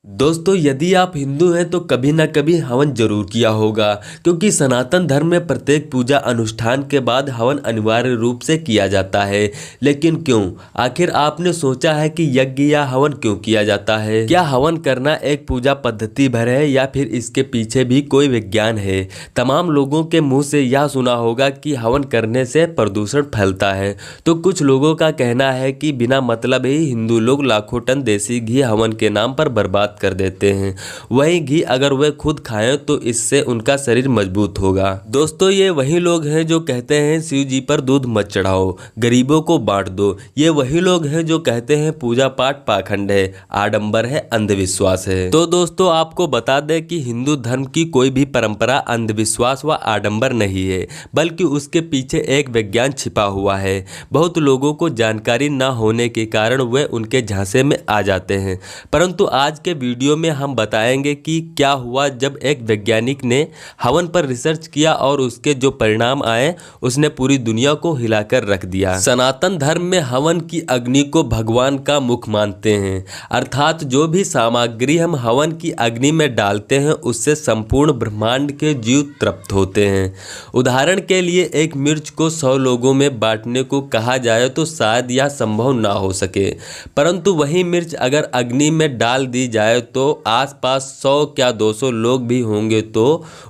दोस्तों, यदि आप हिंदू हैं तो कभी ना कभी हवन जरूर किया होगा, क्योंकि सनातन धर्म में प्रत्येक पूजा अनुष्ठान के बाद हवन अनिवार्य रूप से किया जाता है। लेकिन क्यों? आखिर आपने सोचा है कि यज्ञ या हवन क्यों किया जाता है? क्या हवन करना एक पूजा पद्धति भर है या फिर इसके पीछे भी कोई विज्ञान है? तमाम लोगों के मुंह से यह सुना होगा कि हवन करने से प्रदूषण फैलता है, तो कुछ लोगों का कहना है कि बिना मतलब ही हिंदू लोग लाखों टन देसी घी हवन के नाम पर बर्बाद कर देते हैं। वही घी अगर वे खुद खाएं तो इससे उनका शरीर मजबूत होगा। दोस्तों, ये वही लोग हैं जो कहते हैं शिव जी पर दूध मत चढ़ाओ, गरीबों को बांट दो। ये वही लोग हैं जो कहते हैं पूजा पाठ पाखंड है, आडंबर है, अंधविश्वास है। तो दोस्तों, आपको बता दें कि हिंदू धर्म की कोई भी परंपरा अंधविश्वास व आडंबर नहीं है, बल्कि उसके पीछे एक विज्ञान छिपा हुआ है। बहुत लोगों को जानकारी न होने के कारण वे उनके झांसे में आ जाते हैं, परंतु आज के वीडियो में हम बताएंगे कि क्या हुआ जब एक वैज्ञानिक ने हवन पर रिसर्च किया और उसके जो परिणाम आए उसने पूरी दुनिया को हिलाकर रख दिया। सनातन धर्म में हवन की अग्नि को भगवान का मुख मानते हैं, अर्थात जो भी सामग्री हम हवन की अग्नि में डालते हैं उससे संपूर्ण ब्रह्मांड के जीव तृप्त होते हैं। उदाहरण के लिए एक मिर्च को 100 लोगों में बांटने को कहा जाए तो शायद यह संभव ना हो सके, परंतु वही मिर्च अगर अग्नि में डाल दी जाए तो आसपास 100 क्या 200 लोग भी होंगे तो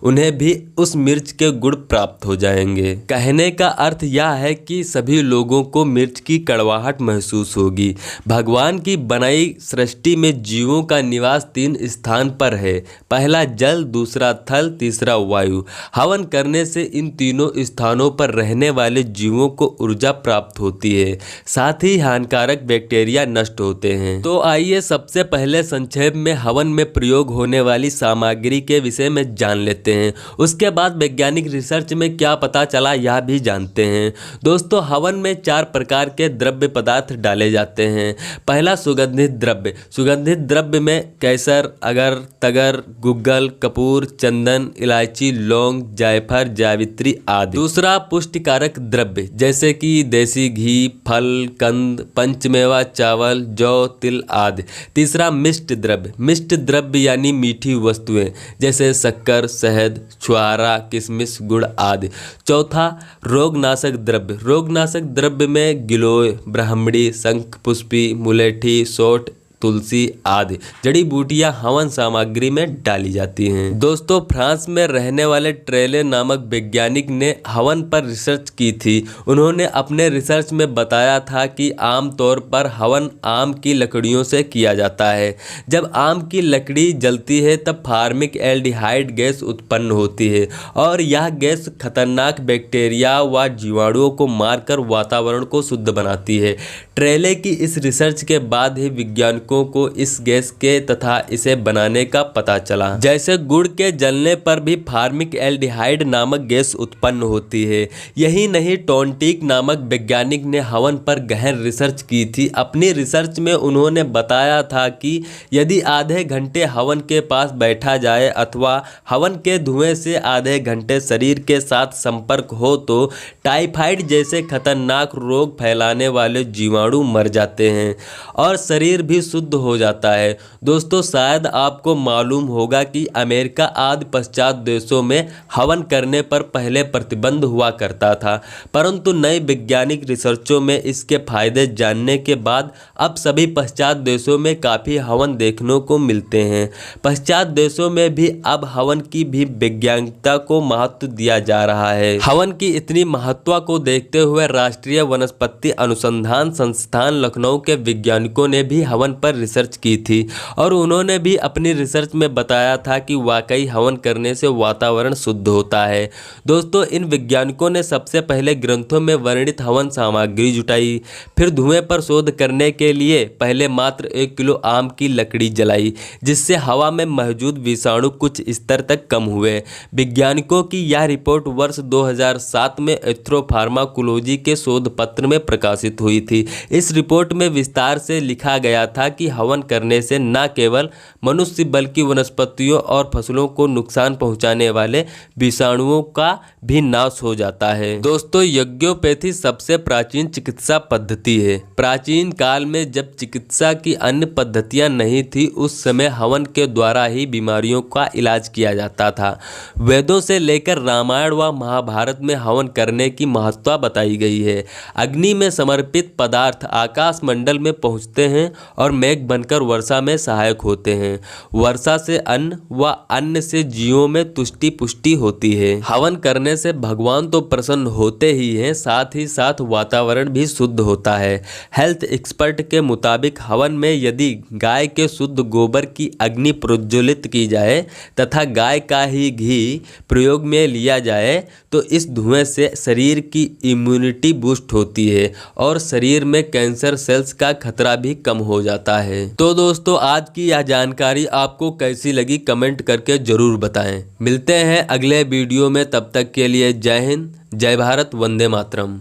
उन्हें भी उस मिर्च के गुण प्राप्त हो जाएंगे। कहने का अर्थ यह है कि सभी लोगों को मिर्च की कड़वाहट महसूस होगी। भगवान की बनाई सृष्टि में जीवों का निवास 3 स्थान पर है, पहला जल, दूसरा थल, तीसरा वायु। हवन करने से इन तीनों स्थानों पर रहने वाले जीवों को ऊर्जा प्राप्त होती है, साथ ही हानिकारक बैक्टीरिया नष्ट होते हैं। तो आइए सबसे पहले संक्षेप में हवन में प्रयोग होने वाली सामग्री के विषय में जान लेते हैं। उसके बाद वैज्ञानिक रिसर्च में क्या पता चला यह भी जानते हैं। दोस्तों, हवन में 4 प्रकार के द्रव्य पदार्थ डाले जाते हैं। पहला सुगंधित द्रव्य। सुगंधित द्रव्य में केसर, अगर, तगर, गुग्गल, कपूर, चंदन, इलायची, लौंग, जायफल, जावित्री आदि। दूसरा पुष्टिकारक द्रव्य जैसे कि देसी घी, फल, कंद, पंचमेवा, चावल, जौ, तिल आदि। तीसरा मिष्ट द्रव्य। मिष्ट द्रव्य यानी मीठी वस्तुएं जैसे शक्कर, शहद, छुआरा, किशमिश, गुड़ आदि। चौथा रोगनाशक द्रव्य। रोगनाशक द्रव्य में गिलोय, ब्राह्मणी, शंख पुष्पी, मुलेठी, सोंठ, तुलसी आदि जड़ी बूटियां हवन सामग्री में डाली जाती हैं। दोस्तों, फ्रांस में रहने वाले ट्रेले नामक वैज्ञानिक ने हवन पर रिसर्च की थी। उन्होंने अपने रिसर्च में बताया था कि आमतौर पर हवन आम की लकड़ियों से किया जाता है। जब आम की लकड़ी जलती है तब फार्मिक एल्डिहाइड गैस उत्पन्न होती है और यह गैस खतरनाक बैक्टीरिया व जीवाणुओं को मारकर वातावरण को शुद्ध बनाती है। ट्रेले की इस रिसर्च के बाद ही विज्ञान को इस गैस के तथा इसे बनाने का पता चला। जैसे गुड़ के जलने पर भी फार्मिक एल्डिहाइड नामक गैस उत्पन्न होती है। यही नहीं, टोंटिक नामक वैज्ञानिक ने हवन पर गहन रिसर्च की थी। अपनी रिसर्च में उन्होंने बताया था कि यदि आधे घंटे हवन के पास बैठा जाए अथवा हवन के धुएं से आधे घंटे शरीर के साथ संपर्क हो तो टाइफाइड जैसे खतरनाक रोग फैलाने वाले जीवाणु मर जाते हैं और शरीर भी शुद्ध हो जाता है। दोस्तों, शायद आपको मालूम होगा कि अमेरिका आदि पश्चात देशों में हवन करने पर पहले प्रतिबंध हुआ करता था, परंतु नए वैज्ञानिक रिसर्चों में इसके फायदे जानने के बाद अब सभी पश्चात देशों में काफ़ी हवन देखने को मिलते हैं। पश्चात देशों में भी अब हवन की भी वैज्ञानिकता को महत्व दिया जा रहा है। हवन की इतनी महत्व को देखते हुए राष्ट्रीय वनस्पति अनुसंधान संस्थान लखनऊ के वैज्ञानिकों ने भी हवन पर रिसर्च की थी और उन्होंने भी अपनी रिसर्च में बताया था कि वाकई हवन करने से वातावरण शुद्ध होता है। दोस्तों, इन वैज्ञानिकों ने सबसे पहले ग्रंथों में वर्णित हवन सामग्री जुटाई, फिर धुएं पर शोध करने के लिए पहले मात्र 1 किलो आम की लकड़ी जलाई, जिससे हवा में मौजूद विषाणु कुछ स्तर तक कम हुए। वैज्ञानिकों की यह रिपोर्ट वर्ष 2007 में एथ्रोफार्माकोलॉजी के शोध पत्र में प्रकाशित हुई थी। इस रिपोर्ट में विस्तार से लिखा गया था कि हवन करने से न केवल मनुष्य बल्कि वनस्पतियों और फसलों को नुकसान पहुंचाने वाले विषाणुओं का भी नाश हो जाता है। दोस्तों, यज्ञोपैथी सबसे प्राचीन चिकित्सा पद्धति है। प्राचीन काल में जब चिकित्सा की अन्य पद्धतियां नहीं थी, उस समय हवन के द्वारा ही बीमारियों का इलाज किया जाता था। वेदों से लेकर रामायण व महाभारत में हवन करने की महत्ता बताई गई है। अग्नि में समर्पित पदार्थ आकाश मंडल में पहुंचते हैं और मेघ बनकर वर्षा में सहायक होते हैं। वर्षा से अन्न व अन्न से जीवों में तुष्टि पुष्टि होती है। हवन करने से भगवान तो प्रसन्न होते ही हैं, साथ ही साथ वातावरण भी शुद्ध होता है। हेल्थ एक्सपर्ट के मुताबिक हवन में यदि गाय के शुद्ध गोबर की अग्नि प्रज्वलित की जाए तथा गाय का ही घी प्रयोग में लिया जाए तो इस धुएं से शरीर की इम्यूनिटी बूस्ट होती है और शरीर में कैंसर सेल्स का खतरा भी कम हो जाता है। तो दोस्तों, आज की यह जानकारी आपको कैसी लगी कमेंट करके जरूर बताएं। मिलते हैं अगले वीडियो में, तब तक के लिए जय हिंद, जय भारत, वंदे मातरम।